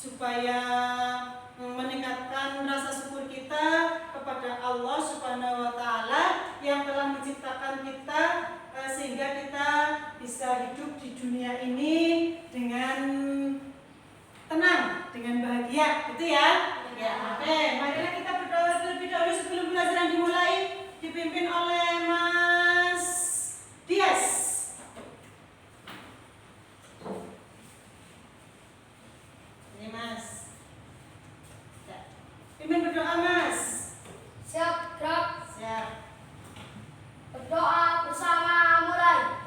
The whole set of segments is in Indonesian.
supaya meningkatkan rasa syukur kita kepada Allah Subhanahu wa Ta'ala yang telah menciptakan kita sehingga kita bisa hidup di dunia ini dengan tenang, dengan bahagia, gitu ya. Ya, oke, marilah kita berdoa terlebih dahulu sebelum pelajaran dimulai, dipimpin oleh Mas Dias. Ini Mas. Ya. Pimpin berdoa Mas. Siap, Prof. Siap. Berdoa bersama mulai.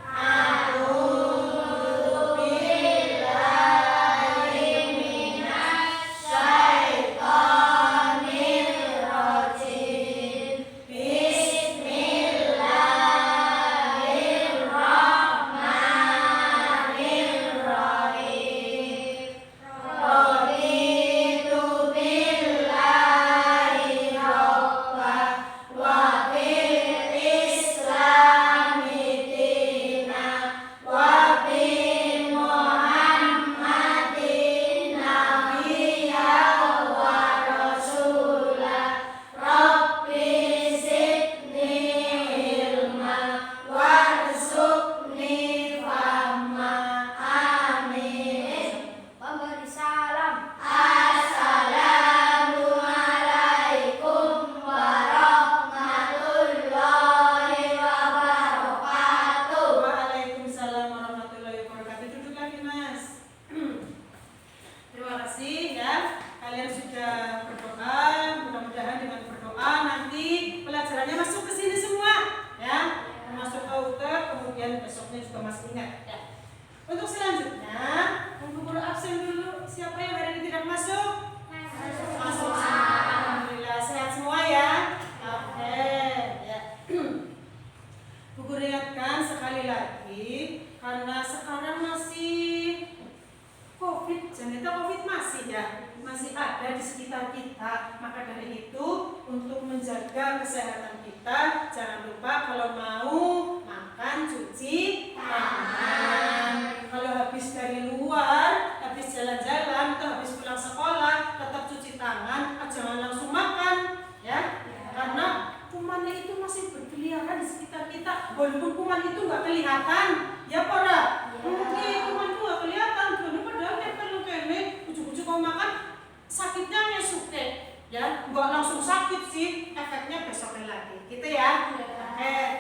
Walaupun kuman itu nggak kelihatan, ya para, mungkin kuman itu nggak kelihatan, padahal kalau kene ujuk-ujuk mau makan sakitnya ngesuke, ya nggak langsung sakit sih, efeknya besoknya lagi, gitu ya.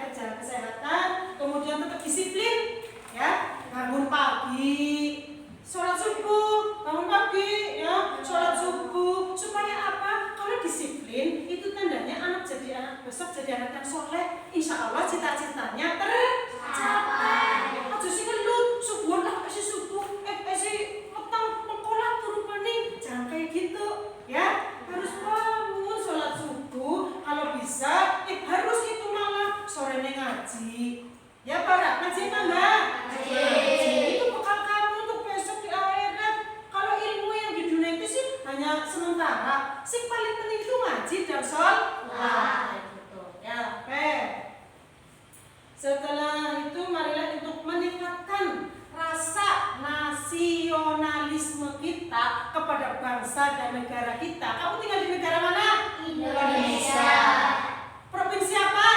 Kerja kesehatan, kemudian tetap disiplin, ya bangun pagi, sholat subuh, bangun pagi, ya sholat subuh, supaya apa? Kalau disiplin itu tandanya anak besok jadi anak yang soleh, insya Allah cita-citanya tercapai. Aja sih ngelut, subuh lah kasih subuh, si petang mengkolak turu pening, jangan kayak gitu, ya harus bangun sholat subuh, kalau bisa, harus itu malah sorenya ngaji, ya para ngaji apa enggak? Ngaji itu bekal kamu untuk besok di akhirat. Kalau ilmu yang di dunia itu sih hanya sementara, sih paling penting itu ngaji dan sholat. Ya, setelah itu marilah untuk meningkatkan rasa nasionalisme kita kepada bangsa dan negara kita. Kamu tinggal di negara mana? Indonesia. Provinsi apa?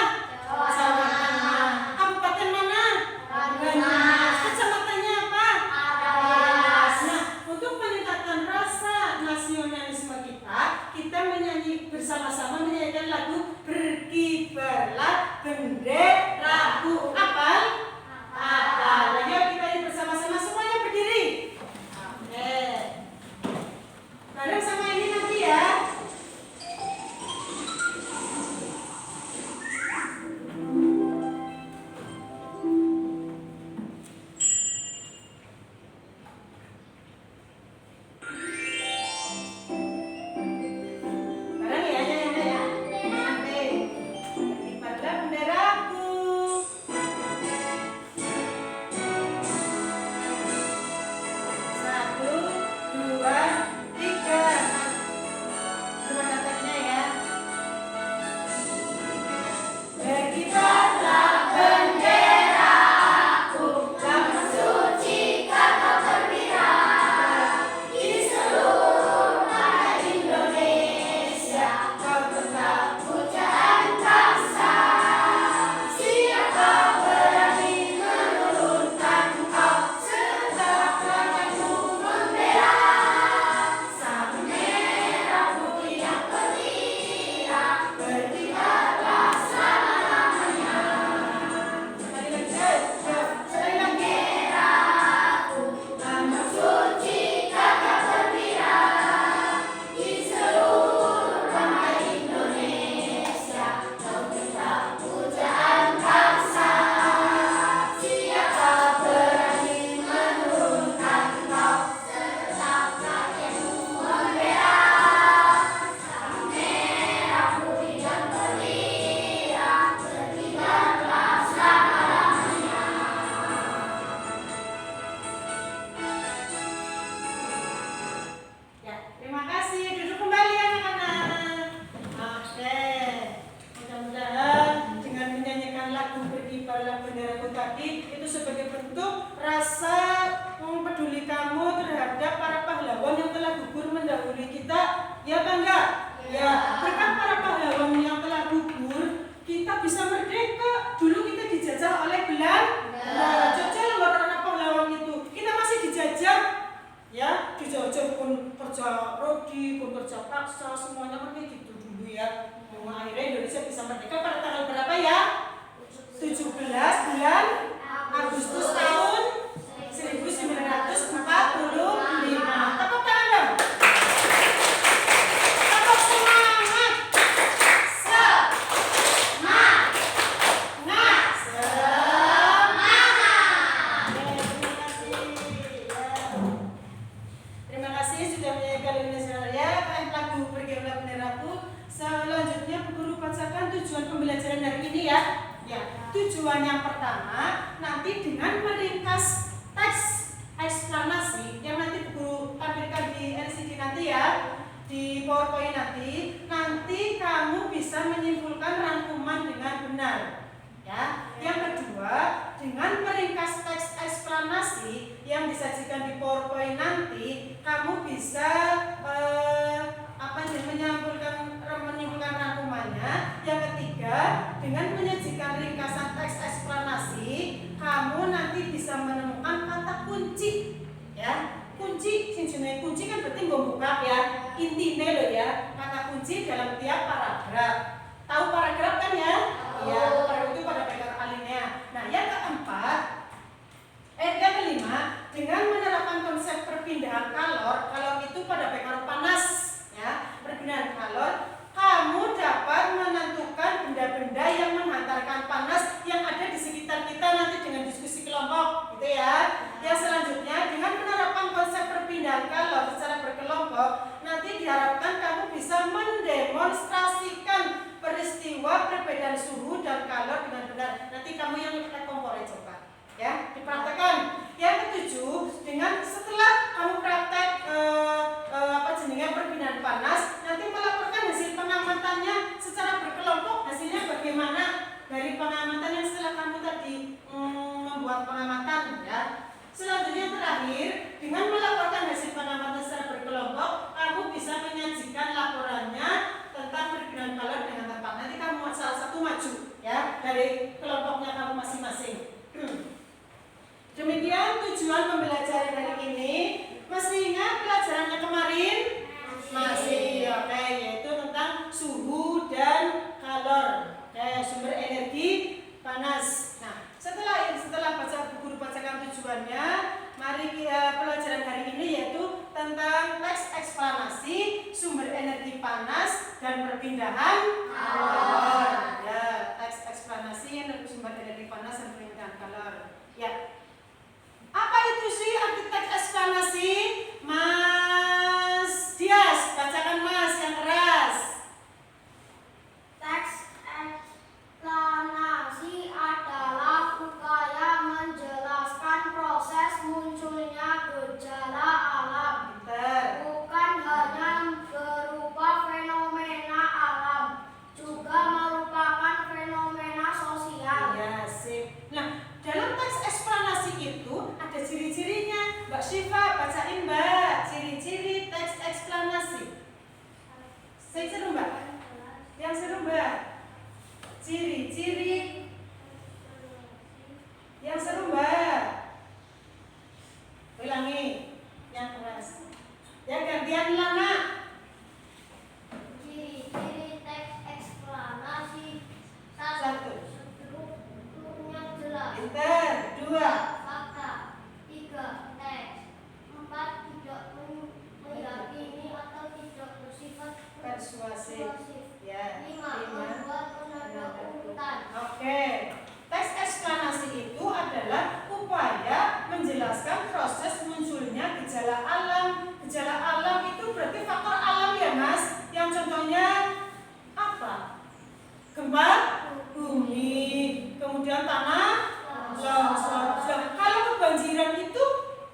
Jawa Tengah. Kabupaten mana? Banyumas. Kecamatannya apa? Adas. Nah, untuk meningkatkan rasa nasionalisme kita menyanyi bersama-sama, menyanyikan lagu Berkibarlah Benderaku. Hafal? Hafal. Ayo kita nyanyi bersama-sama, semuanya berdiri. Oke. Bareng sama ini nanti ya. peduli kamu terhadap para pahlawan yang telah gugur mendahului kita? Ya apa enggak? Ya, berkat para pahlawan yang telah gugur, kita bisa merdeka. Dulu kita dijajah oleh Belanda. Jajah loh karena pahlawan itu. Kita masih dijajah. Ya, dijajah pun kerja rodi, pun kerja paksa, semuanya kan kayak gitu dulu ya. Akhirnya Indonesia bisa merdeka pada tanggal berapa ya? 17 bulan Agustus tahun 1945. Tepuk tangan dong. Tepuk semangat. Semangat. Terima kasih sudah menyaksikan Indonesia Raya. Lagu Pergilah Benderaku. Selanjutnya guru bacakan tujuan pembelajaran hari ini ya. Ya, tujuan yang pertama nanti dengan meringkas teks eksplanasi yang nanti guru tampilkan di LCD nanti ya, di PowerPoint nanti kamu bisa menyimpulkan rangkuman dengan benar. Ya, yang kedua dengan meringkas teks eksplanasi yang disajikan di PowerPoint nanti kamu bisa menyimpulkan rangkumannya. Yang ketiga, dengan menyajikan ringkasan teks eksplanasi, kamu nanti bisa menemukan kata kunci. Ya, kunci, kunci kan berarti membuka ya. Intinya loh ya, kata kunci dalam tiap paragraf. Tahu paragraf kan ya? Iya, paragraf itu pada paper alinea. Nah, yang keempat, yang kelima, dengan menerapkan konsep perpindahan kalor itu pada paper panas. Ya, perpindahan kalor, kamu dapat menentukan benda-benda yang menghantarkan panas yang ada di sekitar kita nanti dengan diskusi kelompok, gitu ya. Yang selanjutnya, dengan menerapkan konsep perpindahan kalor secara berkelompok, nanti diharapkan kamu bisa mendemonstrasikan peristiwa perbedaan suhu dan kalor dengan benar. Nanti kamu yang pakai kompornya coba, ya, dipraktekkan. Yang ketujuh, dengan setelah kamu praktek perpindahan panas, nanti melaporkan hasil pengamatannya secara berkelompok. Hasilnya bagaimana dari pengamatan yang setelah kamu tadi membuat pengamatan, ya. Selanjutnya terakhir, dengan melaporkan hasil pengamatan secara berkelompok, kamu bisa menyajikan laporannya tentang perpindahan kalor dengan tepat. Nanti kamu salah satu maju, ya, dari kelompoknya kamu masing-masing. Demikian tujuan pembelajaran hari ini. Masih ingat pelajarannya kemarin? Masih, oke, yaitu tentang suhu dan kalor, sumber energi panas. Nah, setelah guru bacakan tujuannya, mari pelajaran hari ini yaitu tentang teks eksplanasi, sumber energi panas dan perpindahan kalor. Ya, teks eksplanasi, sumber energi panas dan perpindahan kalor. Ya. Apa itu sih arti teks eksplanasi? Mas Dias, bacakan Mas yang keras. Teks eksplanasi adalah upaya menjelaskan proses munculnya gejala alam. Bukan hanya berupa fenomena alam, juga merupakan fenomena sosial. Ya, sip. Nah, dalam teks eksplanasi itu ada ciri-cirinya. Mbak Syifa, bacain Mbak ciri-ciri teks eksplanasi. Saya seru Mbak? Yang seru Mbak? Ciri-ciri yang seru Mbak? Ulangi yang keras. Ya, gantian Lana. Ciri-ciri teks eksplanasi. Satu. Strukturnya jelas. Pinter. Dua. Fakta. 3. Teks. 4. Tidak meyakini atau tidak bersifat Persuasif. Ya. 5. Membuat penanda urutan. Oke. Teks eksplanasi itu adalah upaya menjelaskan proses munculnya gejala alam. Gejala alam itu berarti faktor alam ya Mas. Yang contohnya apa? Gempa bumi, kemudian tanah longsor. Kalau kebanjiran itu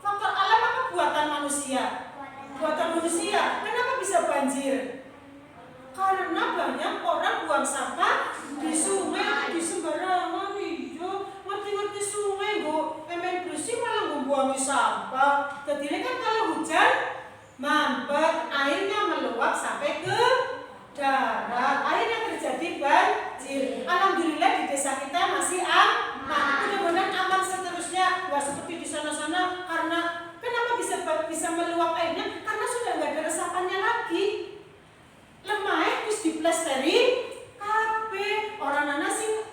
faktor alam apa buatan manusia? Buatan manusia. Kenapa bisa banjir? Karena banyak orang buang sampah di sungai, di sembarangan. Iya, ngerti-ngerti sungai, Bu. Main bersih malah buang buang sampah. Jadi ini kan kalau hujan mampet, airnya meluap sampai ke darat, akhirnya terjadi banjir. Alhamdulillah di desa kita masih aman. Mudah-mudahan aman seterusnya. Wah, seperti di sana-sana, karena kenapa bisa meluap airnya? Karena sudah nggak ada resapannya lagi. Lemah terus diplesteri kabeh. Orang nana sing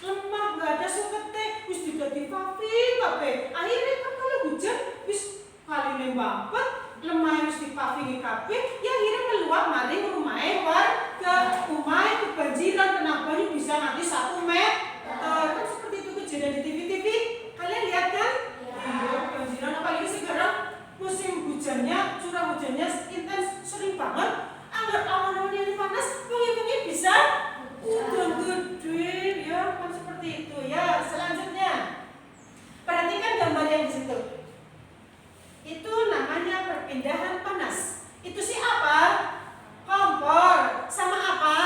lemah nggak ada sukete, wis didadi paving kabeh. Akhirnya kan kalau hujan wis kaline mampet, lemah wis dipavingi kabeh, ya akhirnya meluap maring rumahe warga. Rumahe kebanjiran, kena banyu bisa nanti 1 meter. Kan seperti itu kejadian di TV-TV. Kalian lihat kan? Iya, kebanjiran apalagi sekarang musim hujannya, curah hujannya intens, sering banget. Anggar awan-awan yang panas, bengi-bengi bisa udah gede, ya kan seperti itu ya. Selanjutnya, perhatikan gambar yang di situ. Itu namanya perpindahan panas. Itu sih apa? Kompor. Sama apa?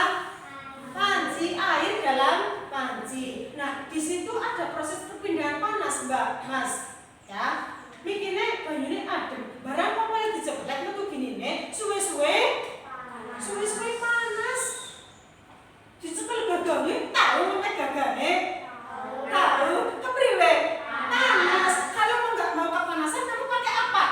Panci, air dalam panci. Nah, di situ ada proses perpindahan panas, Mbak, Mas. Ya, mikirnya banyune adem. Barang apa yang diceplek metu gini nih, suwe-suwe panas. Dicekel gagangnya, tahu nek gagangnya? Tahu, kepriwe? Panas. Kalau nggak mau kepanasan, kamu pakai apa?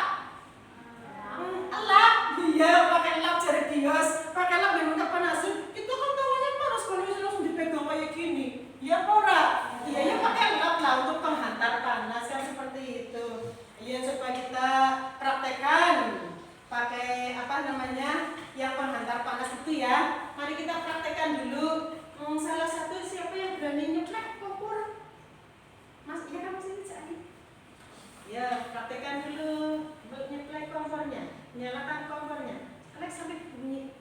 Elap. Iya, pakai elap cari bios. Pakai elap memang kepanasan. Itu kan tahunya panas kalau langsung dipegang kayak gini. Ya ora. Iya, ya pakai elap lah untuk penghantar panas yang seperti itu. Iya, coba kita praktekkan. Pakai apa namanya? Yang penghantar panas itu ya. Mari kita praktekkan dulu. Salah satu siapa yang berani nyeplek kompor? Mas, iya kan Mas ini cari. Ya, praktekkan dulu. Nyeplek kompornya, nyalakan kompornya. Alex sampai bunyi.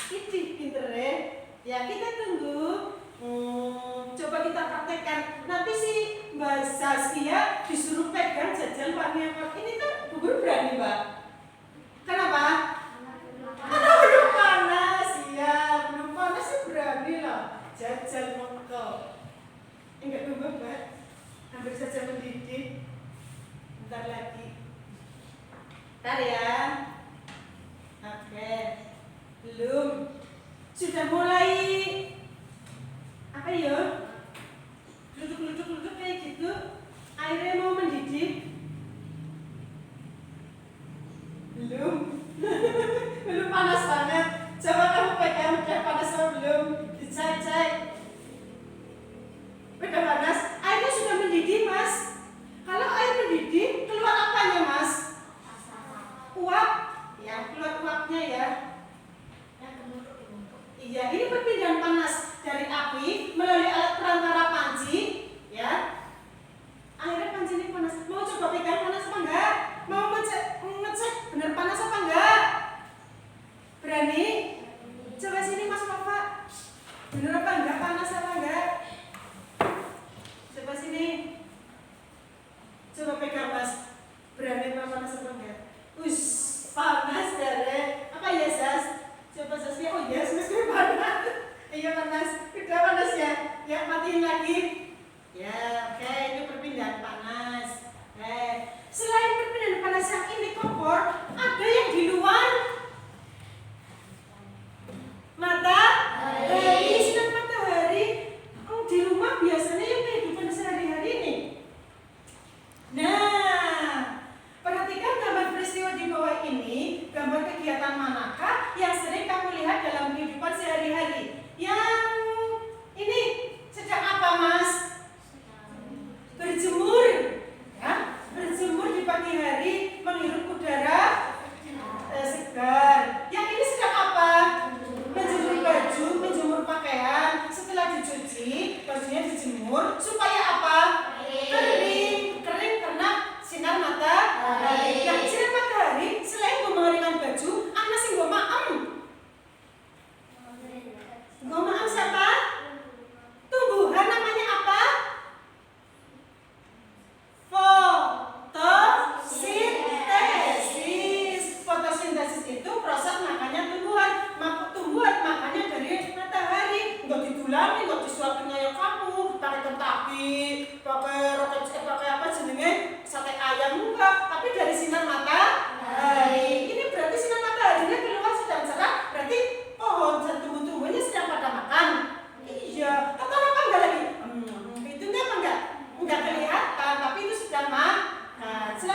Itu pinter ya. Ya, kita tunggu. Coba kita praktekkan. Nanti si Mbak Saskia disuruh pegang jajan warna apa? Ini kan gugur berani, Mbak. Kenapa? Karena belum panas, ya belum panas sih berani lah. Jajal mongko. Enggak tunggu, Mbak. Hampir saja mendidih. Bentar lagi. Bentar ya. Oke. Belum. Sudah mulai apa ya? Duduk kayak gitu. Airnya mau mendidih. Belum. Belum panas banget. Coba kamu pegang, udah panas atau belum? Dicek. Udah panas. Airnya sudah mendidih, Mas. Kalau air mendidih, keluar apanya, Mas? Uap. Ya, keluar uapnya ya. Iya, ini perpindahan panas dari api melalui alat perantara panci, ya. Akhirnya panci ini panas. Mau coba pegang panas apa enggak? Mau ngecek benar panas apa enggak? Berani? Coba sini Mas Nova. Benar apa enggak, panas apa enggak? Coba sini. Coba pegang Mas. Berani apa panas apa enggak? Panas dari apa ya, Sas? Coba Sasnya, oh yes, meski panas. Iya panas, udah panas ya. Ya matiin lagi. Ya, oke, ini perpindahan panas. Selain perpindahan panas yang ini kompor, ada yang di luar matahari. Sinar matahari di rumah biasanya yang kehidupan sehari-hari ini. Nah, perhatikan gambar peristiwa di bawah ini. Gambar kegiatan manakah yang sering kamu lihat dalam kehidupan sehari-hari? Yang ini sedang apa, Mas?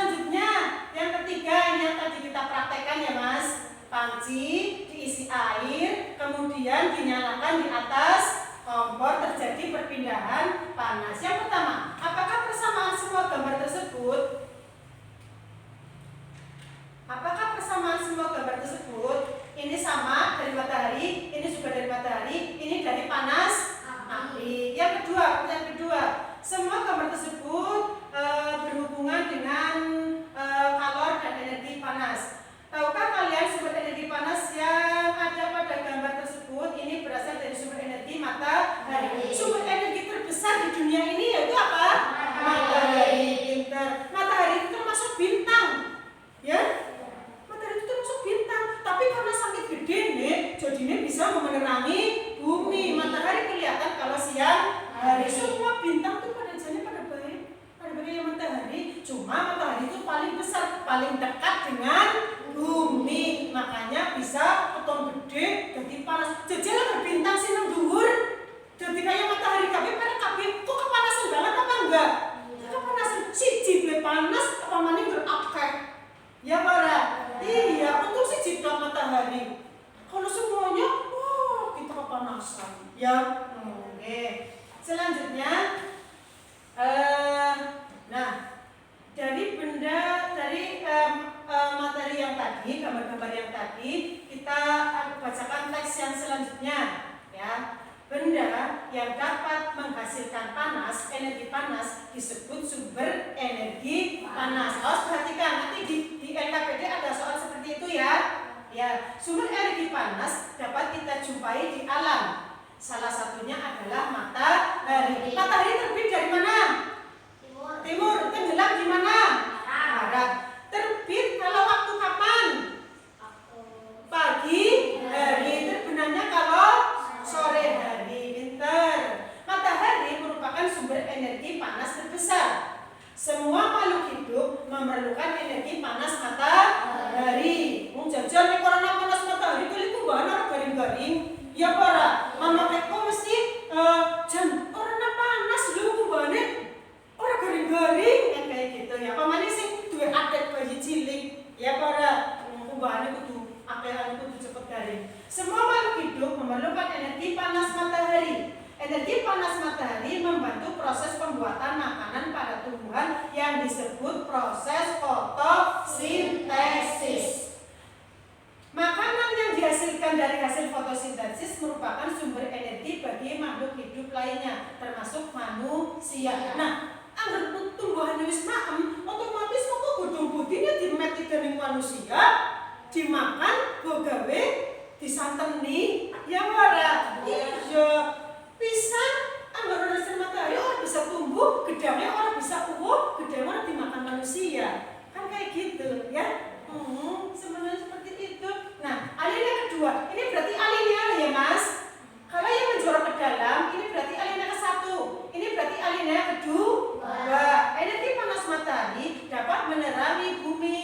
Selanjutnya yang ketiga, ini yang tadi kita praktekkan ya Mas. Panci diisi air, kemudian dinyalakan di atas kompor, terjadi perpindahan panas. Yang pertama, apakah persamaan semua gambar tersebut? Apakah persamaan semua gambar tersebut? Ini sama dari matahari, ini juga dari matahari, ini dari panas api. Yang kedua, pertanyaan kedua, semua gambar tersebut berhubungan dengan kalor dan energi panas. Tahukah kalian sumber energi panas yang ada pada gambar tersebut ini berasal dari sumber energi matahari. Sumber energi terbesar di dunia ini yaitu apa? Matahari. Pintar. Matahari itu termasuk bintang, ya? Matahari itu termasuk bintang. Tapi karena sangat gede nih, jadinya bisa menerangi bumi. Matahari kelihatan kalau siang hari. Semua bintang tuh pada jalannya pada bagian matahari. Cuma matahari itu paling besar, paling dekat dengan bumi, makanya bisa keton gede jadi panas. Jajalan berbintang sih nang dhuwur. Jadi kayak matahari kabeh pada kabeh kok kepanasan banget apa enggak? Kepanasan siji ble panas apa maning berakeh. Ya para. Iya, untung siji tok matahari. Kalau semuanya kita kepanasan. Ya. Oke. Selanjutnya dari materi yang tadi, gambar-gambar yang tadi, kita bacakan teks yang selanjutnya, ya. Benda yang dapat menghasilkan panas, energi panas disebut sumber energi panas. Harus perhatikan nanti di LKPD ada soal seperti itu ya. Ya, sumber energi panas dapat kita jumpai di alam. Salah satunya adalah matahari. Matahari terbit dari mana? Timur. Tenggelam di mana? Barat. Terbit kalau waktu kapan? Pagi hari. Terbenamnya kalau sore hari. Pinter. Matahari merupakan sumber energi panas terbesar. Semua makhluk hidup memerlukan energi panas matahari. Jajal nek ora panas matahari kali ku bahan garing-garing. Ya para, mama keko mesti jan ora panas lho kumbane. Ora garing-garing kan kayak gitu ya. Pamane sing duwe adat bayi cilik. Ya para, kumbane kudu akelan kudu cepet garing. Semua makhluk hidup memerlukan energi panas matahari. Energi panas matahari membantu proses pembuatan makanan pada tumbuhan yang disebut proses fotosintesis. Makanan yang dihasilkan dari hasil fotosintesis merupakan sumber energi bagi makhluk hidup lainnya, termasuk manusia. Nah, anggar tumbuhan wis maem, otomatis kok godhong budine dimeti dening manusia, dimakan, go gawe, disanteni, ya ora. Iya, pisang anggar ora hasil matahari ora bisa tumbuh, gedangnya ora bisa uwuh, gedangnya ora dimakan manusia. Kan kayak gitu, ya. Sebenarnya seperti itu. Nah, alinea kedua, ini berarti alinea ya Mas. Kalau yang menjorok ke dalam, ini berarti alinea ke-1. Ini berarti alinea kedua. Energi panas matahari dapat menerangi bumi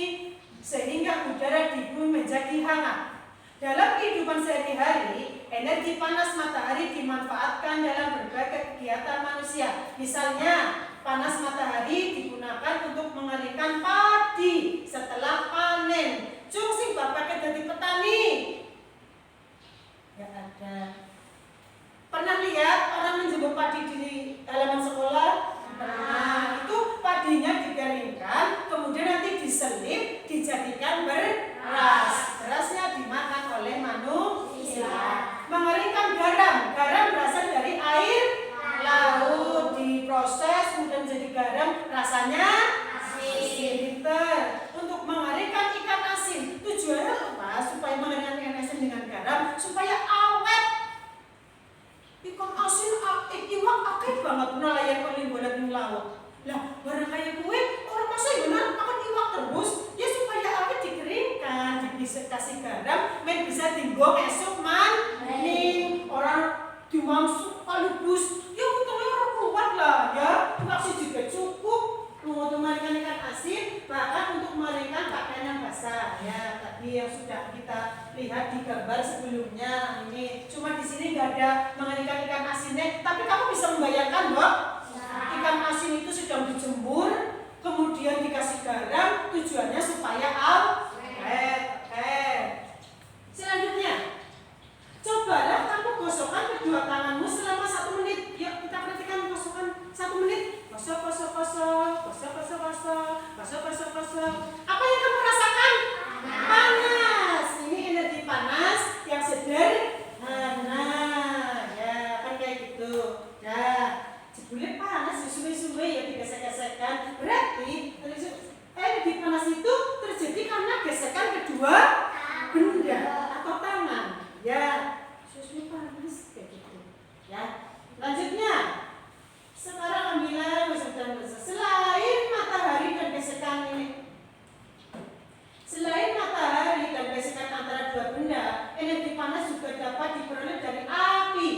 sehingga udara di bumi menjadi hangat. Dalam kehidupan sehari-hari, energi panas matahari dimanfaatkan dalam berbagai kegiatan manusia. Misalnya, panas matahari digunakan untuk mengeringkan padi setelah panen. Cung sing bapaknya jadi petani. Ya ada. Pernah lihat orang menjemur padi di halaman sekolah? Nah, itu padinya dikeringkan, kemudian nanti diselip, dijadikan beras. Berasnya dimakan oleh manusia. Mengeringkan garam. Garam berasal dari air laut, diproses kemudian menjadi garam, rasanya asin. Untuk mengeringkan ikan asin, tujuannya apa? Supaya mengeringkan ikan asin dengan garam supaya awet. Ikan asin iwak akeh banget nelayan paling boleh ning laut. Lah, barang kayak gue orang masa benar makan iwak terus, ya supaya awet dikeringkan, bisa kasih garam, men bisa tinggal esok maning. Orang dimaksud kalubus, ya untungnya orang kuat lah ya. Kasih juga cukup untuk mengeringkan ikan asin, bahkan untuk mengeringkan pakaian yang basah. Ya, tadi yang sudah kita lihat di gambar sebelumnya ini. Cuma di sini nggak ada mengeringkan ikan asinnya, tapi kamu bisa membayangkan, Mbak, ikan asin itu sedang dijemur, kemudian kemudian dikasih garam, tujuannya supaya awet. Oke. Selanjutnya, cobalah kamu gosokkan kedua tanganmu selama 1 menit. Yuk kita perhatikan gosokkan 1 menit. Gosok, gosok, gosok, gosok, gosok, gosok, gosok, gosok, gosok. Apa yang kamu rasakan? Panas. Ini energi panas yang sederhana. Ya, kan kayak gitu. Ya, jebule panas, suwe-suwe ya digesek-gesekkan. Berarti energi panas itu terjadi karena gesekan kedua benda atau tangan. Ya, susu panas kayak gitu. Ya, lanjutnya. Sekarang ambillah selain matahari dan gesekan ini. Selain matahari dan gesekan antara dua benda, energi panas juga dapat diperoleh dari api.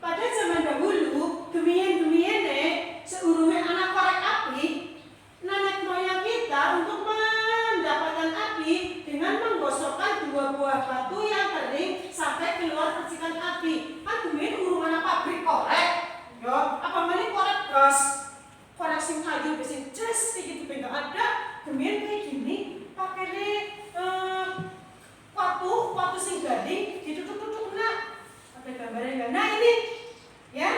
Pada zaman dahulu, gemien-gemien seurunge anak korek api, nenek moyang kita untuk mendapatkan api dengan menggosokkan 2 buah batu yang kering sampai keluar percikan api. Kan gemien urung anak pabrik korek. Yo, apa mana korek gas? Korek sing kayu sing jes gitu enggak ada. Gemien kayak gini, pakai waktu sing gading ditutup-tutup kena. Ada gambarnya enggak? Nah ini ya,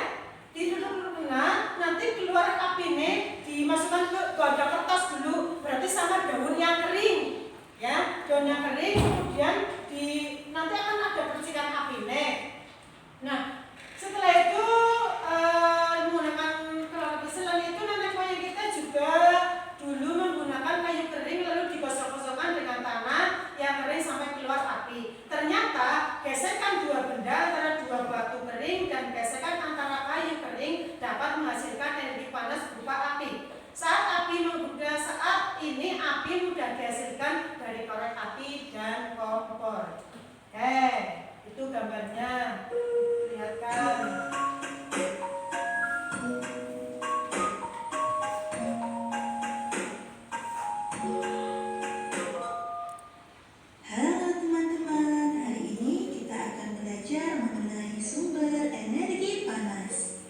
ditutup-tutup kena, nanti keluar apinya dimasukkan ke wadah kertas dulu, berarti sama daun yang kering. Ya, daun yang kering kemudian nanti akan ada percikan apinya. Nah, setelah itu menggunakan kelapa selain itu nenek moyang kita juga dulu menggunakan kayu kering lalu digosok-gosokkan dengan tanah yang kering sampai keluar api. Ternyata gesekan dua benda antara dua batu kering dan gesekan antara kayu kering dapat menghasilkan energi panas berupa api. Saat ini api mudah dihasilkan dari korek api dan kompor. Itu gambarnya. Lihatkan. Halo teman-teman, hari ini kita akan belajar mengenai sumber energi panas.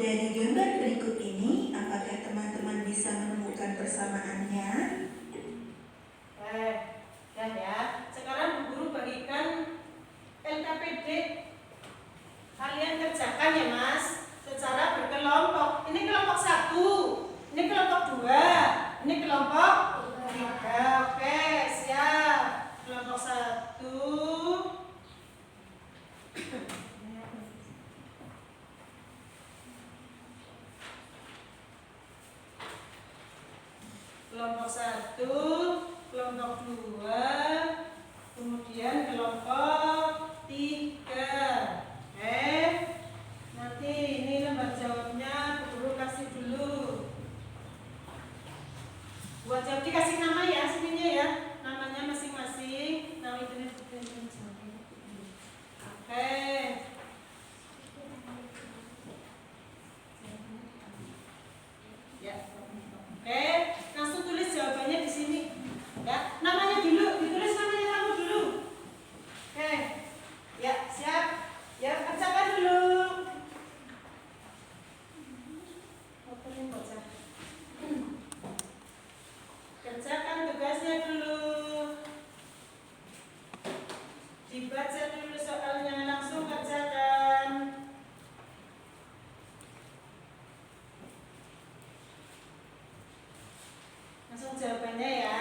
Dari gambar berikut ini, apakah teman-teman bisa menemukan persamaannya? Ya. Sekarang Bu Guru bagikan LKPD. Kalian kerjakan ya Mas, secara berkelompok. Ini kelompok 1, ini kelompok 2, ini kelompok 3. Oke, siap. Kelompok 1. Kelompok 1, kelompok 2, kemudian kelompok 3. Nanti ini lembar jawabnya Bu Guru kasih dulu. Buat jawab dikasih nama ya sininya ya, namanya masing-masing. Nama itu oke. Ya. Oke, langsung tulis jawabannya di sini. Ya, namanya dulu, ditulis namanya kamu dulu. Oke. Ya, siap. Ya, kerjakan dulu. Kerjakan tugasnya dulu. Dibaca dulu soalnya, langsung kerjakan. Langsung jawabannya ya.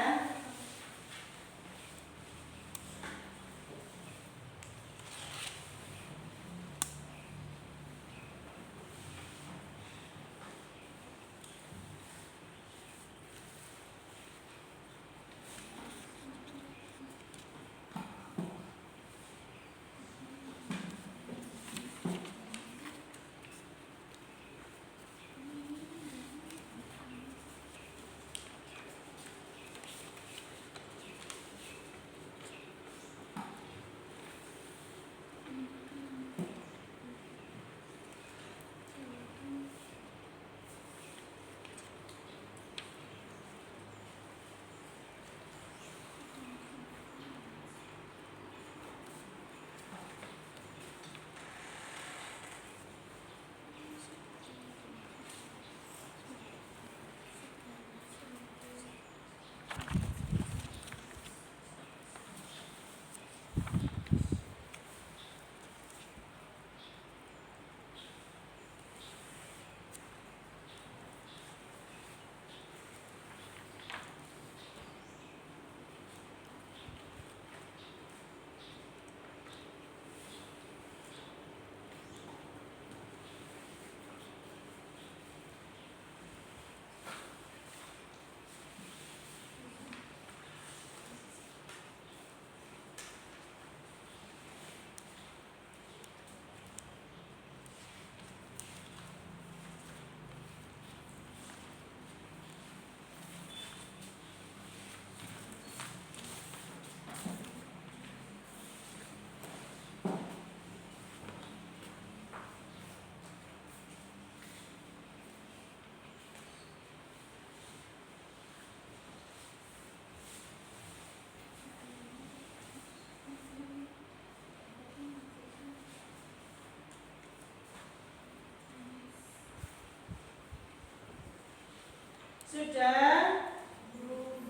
Sudah? Belum.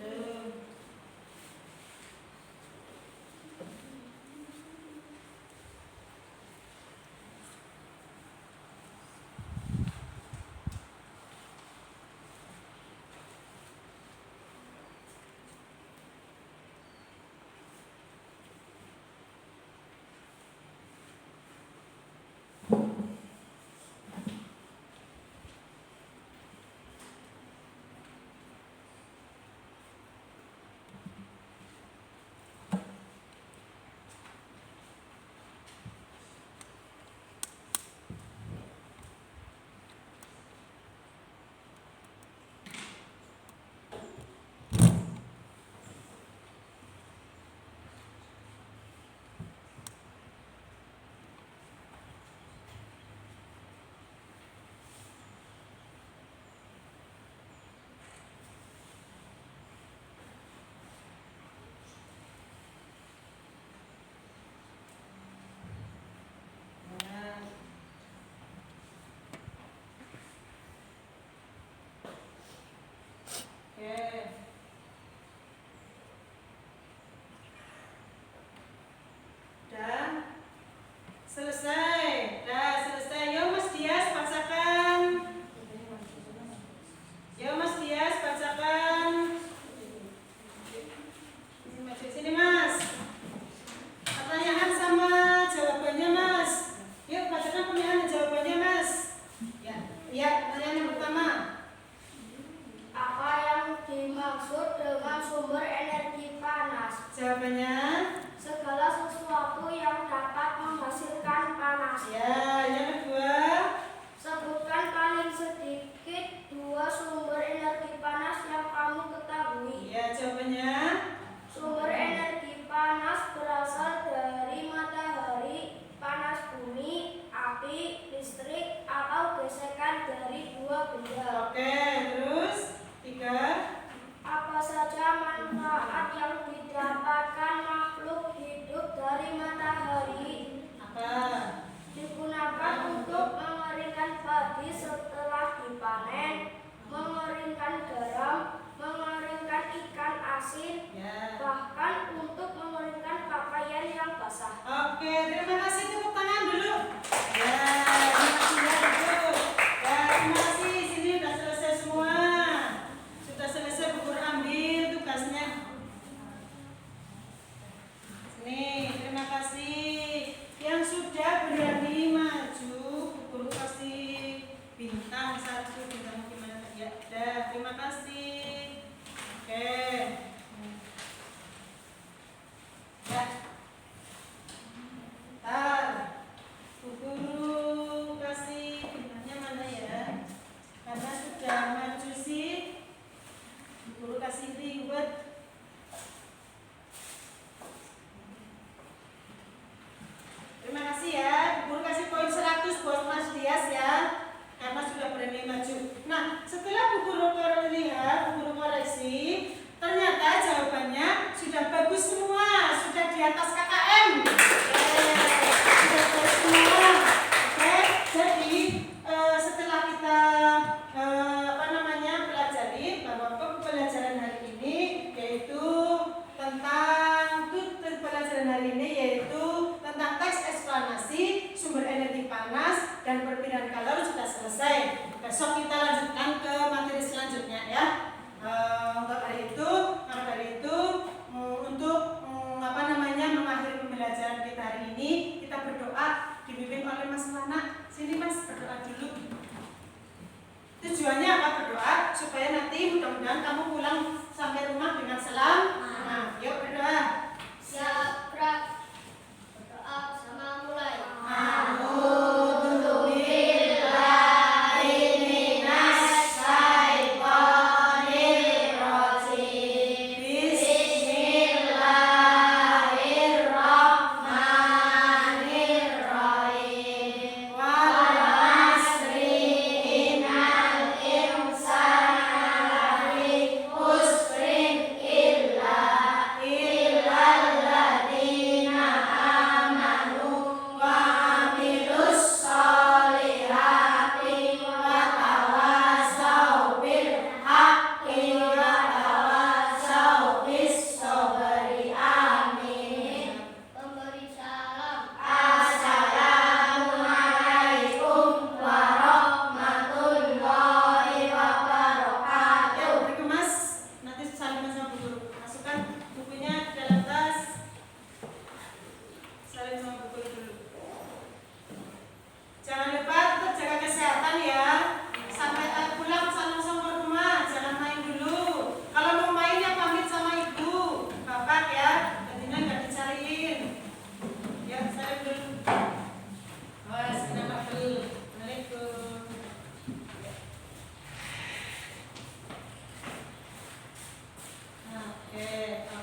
Nah. Oke. Dan selesai. Dah selesai. Yo Mas Dias bacakan. Yo Mas Dias bacakan. Sini Mas. Pertanyaan sama jawabannya Mas. Yuk bacakan pertanyaan dan jawabannya Mas. Ya, ya. Pertanyaan yang pertama. Apa yang dimaksud dengan sumber energi panas? Jawabannya. Segala sesuatu yang dapat menghasilkan panas. Ya, yang kedua. Sebutkan paling sedikit 2 sumber energi panas yang kamu ketahui. Ya, jawabannya. Sumber energi panas berasal dari matahari, panas bumi, api, listrik, atau gesekan dari 2 benda. Oke, terus 3. Apa saja manfaat yang didapatkan makhluk hidup dari matahari? Apa? Digunakan untuk mengeringkan padi setelah dipanen, mengeringkan garam, mengeringkan ikan asin, Ya. bahkan untuk mengeringkan pakaian yang basah. Oke, terima kasih. Tepuk tangan dulu. Ya, terima kasih ya, duduk. Ya, terima kasih. Sini sudah selesai semua. Sudah selesai, Bu Guru ambil tugasnya. Sini, terima kasih. Yang sudah berani maju, Bu Guru kasih bintang 1. Bintang gimana? Ya, dah. Terima kasih. Oke. Ya. Tar, Bu Guru kasih bintangnya mana ya? Karena sudah maju sih, Bu Guru kasih reward. Terima kasih ya, Bu Guru kasih poin 100 buat Mas Dias ya, karena sudah berani maju. Nah, setelah Bu Guru lihat, Bu Guru koreksi, ternyata jawabannya sudah bagus semua, sudah di atas KKM. Sudah bagus semua. Oke, jadi setelah kita pelajari bahwa pembelajaran hari ini Oke,